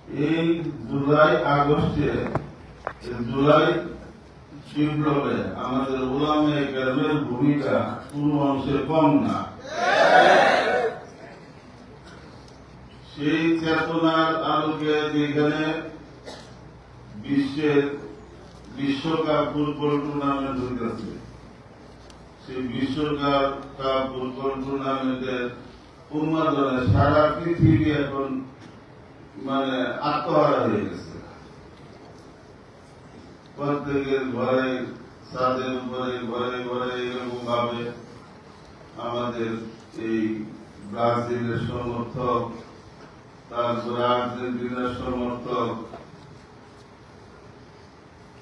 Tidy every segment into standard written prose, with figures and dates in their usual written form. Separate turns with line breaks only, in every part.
এই জুলাই আগস্টে জুলাই বিপ্লবে আমাদের উলামায়ে কেরামের ভূমিকা কোনো অংশে কম না। সেই চেতনার আলোকে যেখানে বিশ্বকাপ ফুটবল টুর্নামেন্ট হইতেছে, সেই বিশ্বকাপ ফুটবল টুর্নামেন্টের উন্মাদনে সারা পৃথিবী এখন আত্মহারা হয়ে গেছে। প্রত্যেকের ঘরে, ছাদের উপরে, ঘরে ঘরে এরকম ভাবে আমাদের এই ব্রাজিলের সমর্থক, তারপরে আর্জেন্টিনার সমর্থক,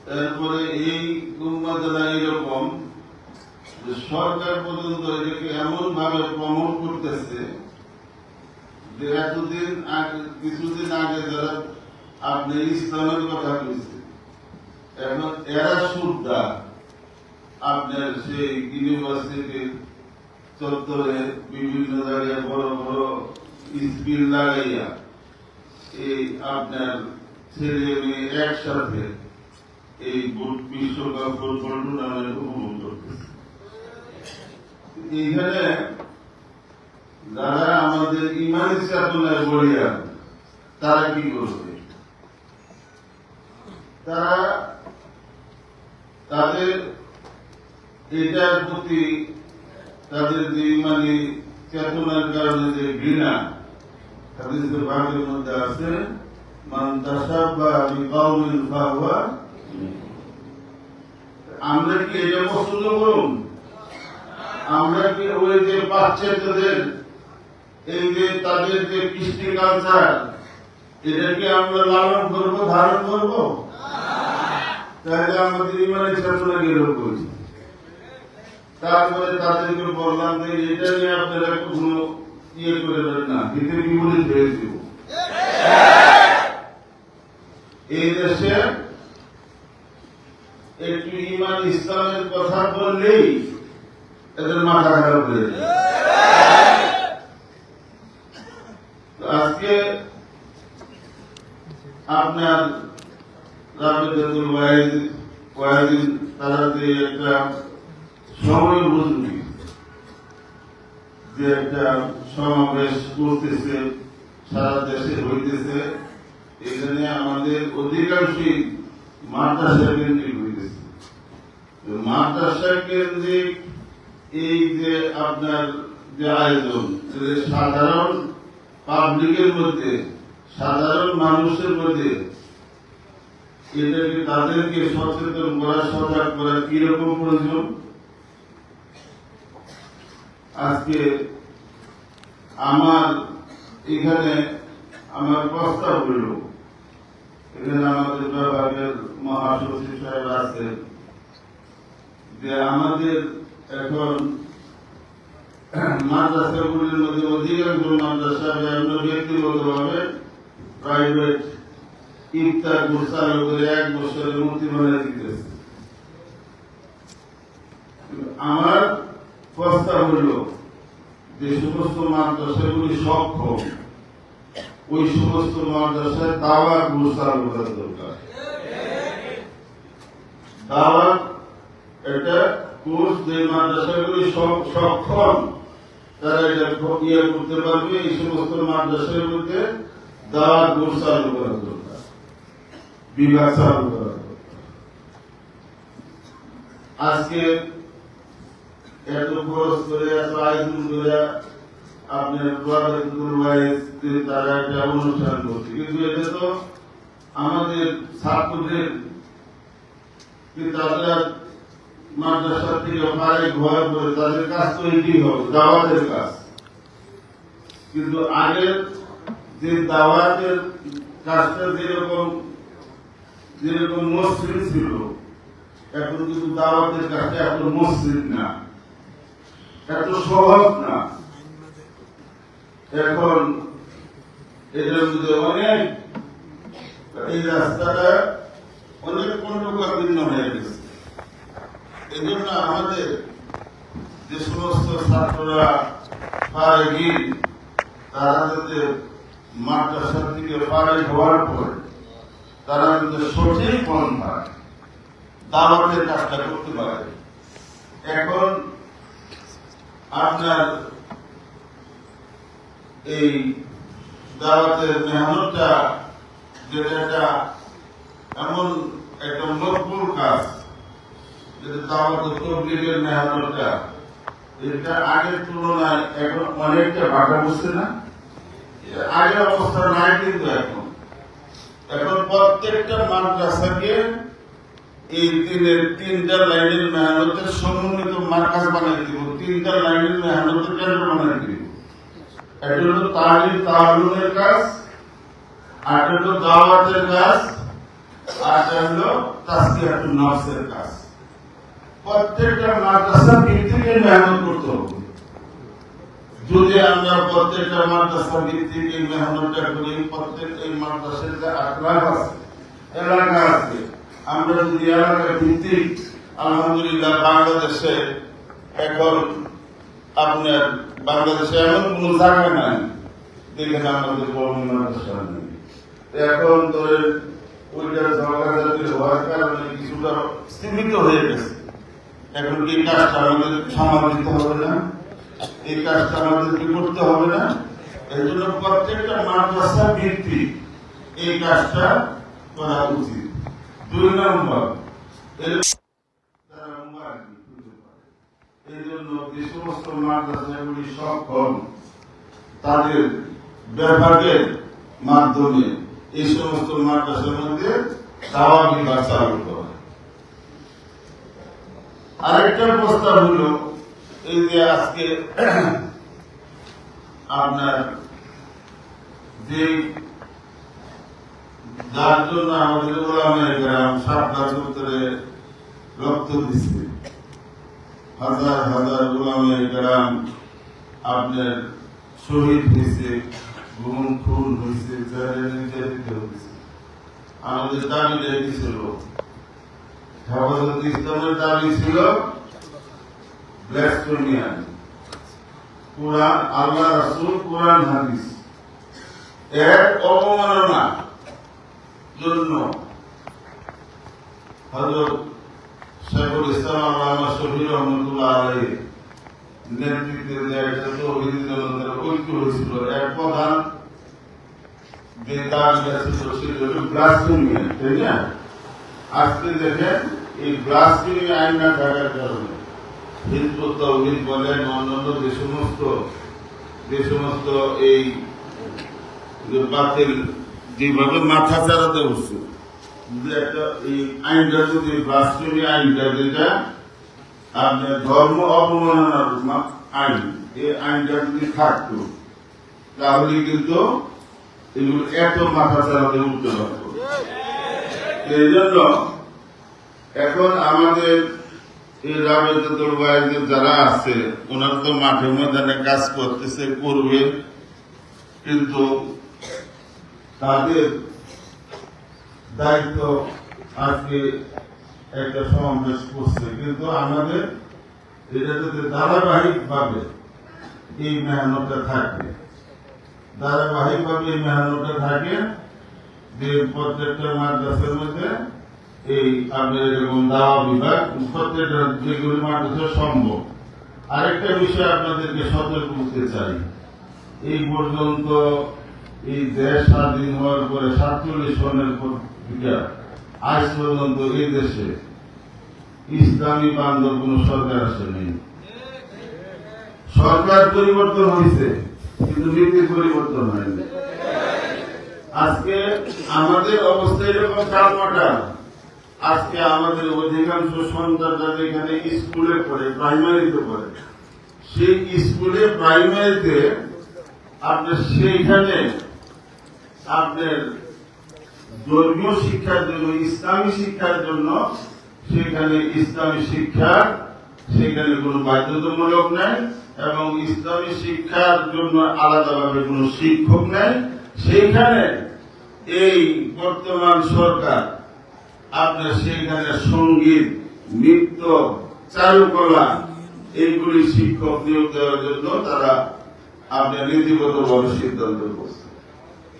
তারপরে এই উন্মাদনা এরকম যে সরকার পর্যন্ত এটাকে এমন ভাবে প্রমোট করতেছে যে কিছুদিন আগে যারা আপনি ইসলামের কথা বলছে, এখন এরা সুদ্ধা আপনার সেই ইউনিভার্সিটির চত্বরে বিভিন্ন জায়গায় বড় বড় স্পিল লাগাইয়া এই আপনার ছেলে মেয়ে একসাথে এই বিশ্বকাপ ফুটবল টুর্নামেন্ট উপভোগ করতেছে। এইখানে যারা আমাদের ইমানি চেতনায় বলিয়া তারা কি করবে? তারা তাদের এটার প্রতি তাদের যে ইমানি চেতনার কারণে যে ঘৃণা, হাদিসের ভাগের মধ্যে আছে, মান তাশাব্বাহা বিকাওমিন ফাহুয়া। আমরা কি এটা পছন্দ করুন? আমরা কি ওই যে পাশ্চাত্যদের এই যে তাদের যে কৃষ্টি কালচার, এটাকে আমরা লালন করবো, ধারণ করবো? তাহলে আমাদের ইমানের চেতনাকে রোগ করছি। তারপরে তাদেরকে বললাম যে এটা নিয়ে আপনারা কখনো ইয়ে করবেন না, হিতে বিপরীত হয়ে দিব। এই দেশে একটু ইমান ইসলামের কথা বললেই এদের মাথা খারাপ হয়ে যায়। আজকে আপনার রাবেতাতুল ওয়াহিদিন তারা যে একটা সময় বুঝবি যে একটা সমাবেশ করতেছে, সারা দেশে হইতেছে, এখানে আমাদের অধিকাংশই মাদ্রাসা কেন্দ্রিক হইতেছে। মাদ্রাসা কেন্দ্রিক এই যে আপনার যে আয়োজন, সাধারণ পাবলিকের মধ্যে, সাধারণ মানুষের মধ্যে এটাকে তাদেরকে সচেতন করা, সজাগ করা কিরকম প্রয়োজন? আজকে আমার এখানে আমার প্রস্তাব হইল, এখানে আমাদের বিভাগের মহাসচিব সাহেব আছেন, যে আমাদের এখন মাদ্রাসাগুলির মধ্যে অধিকাংশ মাদ্রাসা ব্যক্তিগতভাবে প্রাইভেট ইফতার কোর্স চালু করে 1 বছরের মূর্তি বানিয়ে দিতেছে। আমার প্রস্তাব হল যে সমস্ত মাদ্রাসাগুলি সক্ষম, ওই সমস্ত মাদ্রাসায় দাওয়াত কোর্স চালু করার দরকার। দাওয়াত একটা কোর্স, যে মাদ্রাসাগুলি সক্ষম তারা এটা ইয়ে করতে পারবে, এই সমস্ত মাদ্রাসার মধ্যে দাওয়াত কোর্স চালু করার দরকার, বিভাগ চালু করার দরকার। আজকে এত খরচ করে, এত আয়োজন করে আপনার তারা একটা অনুষ্ঠান করছে, কিন্তু এটা তো আমাদের ছাত্রদের তারা মাদ্রাসা থেকে পারে ঘর করে তাদের কাজ তো এটি হবে, দাওয়াতের কাজ। কিন্তু আগের যে দাওয়াতের কাজটা যেরকম মসৃণ ছিল, এখন কিন্তু দাওয়াতের কাজটা এত মসৃণ না, এত সহজ না। এখন এটার মধ্যে অনেক, এই রাস্তাটা অনেক কণ্ঠকাকীর্ণ হয়ে গেছে। এই জন্য আমাদের যে সমস্ত ছাত্ররা পারে তারা যাতে মাদ্রাসা থেকে পারে হওয়ার পর তারা যদি সঠিক পন্থা দাওয়াতের কাজটা করতে পারে। এখন আপনার এই দাওয়াতের মেহনতটা যেটা এমন একটা মকবুল কাজ, যেটা দাওয়াত তবলীগের মেহনতটা, এটা আগের তুলনায় এখন অনেকটা ভাটা বসছে না? আগের অবস্থা নাই কিন্তু এখন প্রত্যেকটা মাদ্রাসাকে এই তিনটা লাইনের মেহনতের সমন্বিত মার্কাজ বানিয়ে দিব, তিনটা লাইনের মেহনতের কেন্দ্র বানিয়ে দিব। একটা হলো তালিমের কাজ, আরেকটা হলো দাওয়াতের কাজ, আরেকটা হলো তাসকিয়াতুন নফসের কাজ। প্রত্যেকটা মাদ্রাসা ভিত্তিকে মেহনত করতে হবে। যদি আমরা প্রত্যেকটা মাদ্রাসা ভিত্তিকে মেহনতটা করি, প্রত্যেক এই মাদ্রাসার যে আখলাক আছে, এলাকা আছে, আমরা যদি এলাকা ভিত্তিক, আলহামদুলিল্লাহ বাংলাদেশে এখন আপনার বাংলাদেশে এমন কোন জায়গা নাই যেখানে আমাদের কওমি মাদ্রাসা নেই। এখন ধরেন ওইটার ঝগড়াঝাটি হওয়ার কারণে কিছুটা সীমিত হয়ে গেছে। এখন এই কাজটা আমাদের সামাল দিতে হবে না, এই কাজটা আমাদেরকে করতে হবে না। এই জন্য প্রত্যেকটা মাদ্রাসা ভিত্তিক এই কাজটা করা উচিত। 2 নম্বর, এই জন্য যে সমস্ত মাদ্রাসাগুলি সক্ষম তাদের বিভাগের মাধ্যমে এই সমস্ত মাদ্রাসার মধ্যে দাওয়া বিভাগ চালু করা। আরেকটা প্রস্তাব হলো, এই যে আজকে আপনার যে যার জন্য আমাদের ওলামায়ে কেরাম শাপলা চত্বরে রক্ত দিচ্ছে, হাজার হাজার ওলামায়ে কেরাম আপনার শহীদ হয়েছে, গুম খুন হয়েছে, জেলে নির্যাতিত হয়েছে। আমাদের দাবিটা কি ছিল? হেফাজতে ইসলামের দাবি ছিল ব্লাসফেমিয়ান, কুরআন, আল্লাহ রাসূল, কুরআন হাদিস এর অবমাননা জন্য হযরত শেখুল ইসলাম আল্লামা শফি রহমাতুল্লাহ আলাইহির নেতৃত্বে যে একটা তৌহিদি জনতার ঐক্য হয়েছিল, এক প্রধান যে দাবিটা ছিল সেটা হল ব্লাসফেমিয়ান, তাই না? আজকে দেখেন এই ব্লাসফেমি আইন না থাকার কারণে হিজবুত তাওহীদ বলেন, অন্যান্য যে সমস্ত এই বাতিল যেভাবে মাথা চালাতে হচ্ছে, একটা এই আইনটা যদি ব্লাসফেমি আইনটা, যেটা আপনার ধর্ম অবমাননার আইন, এই আইনটা যদি থাকতো তাহলে কিন্তু এগুলো এত মাথা চালাতে উঠতে পারত। এই জন্য এখন আমাদের এই রাবেতাতুল ওয়াইজের যারা আছে, ওনারা তো মাঠে ময়দানে কাজ করতেছে, করবে, কিন্তু তাদের দায়িত্ব আজকে একটা সমাবেশ করছে, কিন্তু আমাদের এটা যদি ধারাবাহিক ভাবে এই মেহনতটা থাকে, ধারাবাহিক ভাবে এই মেহনতটা থাকে, যে প্রত্যেকটা মাদ্রাসার মধ্যে এই আপনার এরকম দাওয়া বিভাগ প্রত্যেকটা যেগুলি মাদ্রাসা সম্ভব। আরেকটা বিষয় আপনাদেরকে সতর্ক করতে চাই, এই পর্যন্ত এই দেশ স্বাধীন হওয়ার পরে 47 সনের পর আজ পর্যন্ত এই দেশে ইসলামী বান্ধব কোন সরকার আসেনি। সরকার পরিবর্তন হয়েছে কিন্তু নীতির পরিবর্তন হয়নি। আজকে আমাদের অবস্থা এরকম টালমাটাল। আজকে আমাদের অধিকাংশ সন্তান যারা এখানে স্কুলে পড়ে, প্রাইমারিতে পড়ে, সেই স্কুলে প্রাইমারিতে আপনার সেইখানে আপনার ধর্মীয় শিক্ষার জন্য, ইসলামী শিক্ষার জন্য সেখানে ইসলামী শিক্ষার সেখানে কোনো বাধ্যতামূলক নাই, এবং ইসলামী শিক্ষার জন্য আলাদাভাবে কোনো শিক্ষক নাই। সেইখানে এই বর্তমান সরকার আপনার সেখানে সঙ্গীত, নৃত্য, চারুকলা এইগুলি শিক্ষক নিয়োগ দেওয়ার জন্য তারা আপনার নীতিগতভাবে সিদ্ধান্ত করছে।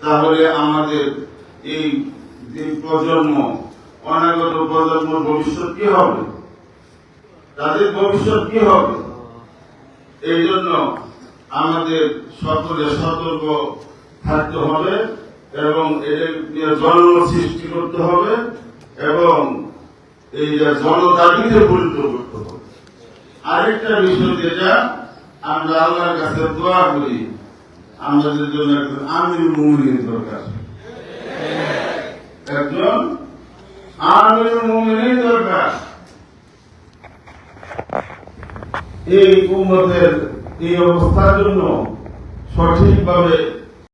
তাহলে আমাদের এই যে প্রজন্ম, অনাগত প্রজন্মের ভবিষ্যৎ কি হবে, তাদের ভবিষ্যৎ কি হবে? এই জন্য আমাদের সকলে সতর্ক থাকতে হবে এবং এদের জন্ম সৃষ্টি করতে হবে এবং এই জনদাবিতে পরিণত করতে হবে। আরেকটা বিষয় যেটা আমরা আল্লাহর কাছে দোয়া করি, আমাদের জন্য একজন আমিরুল মুমিনিন দরকার, একজন আমিরুল মুমিনিন দরকার। এই উম্মতের এই অবস্থার জন্য সঠিকভাবে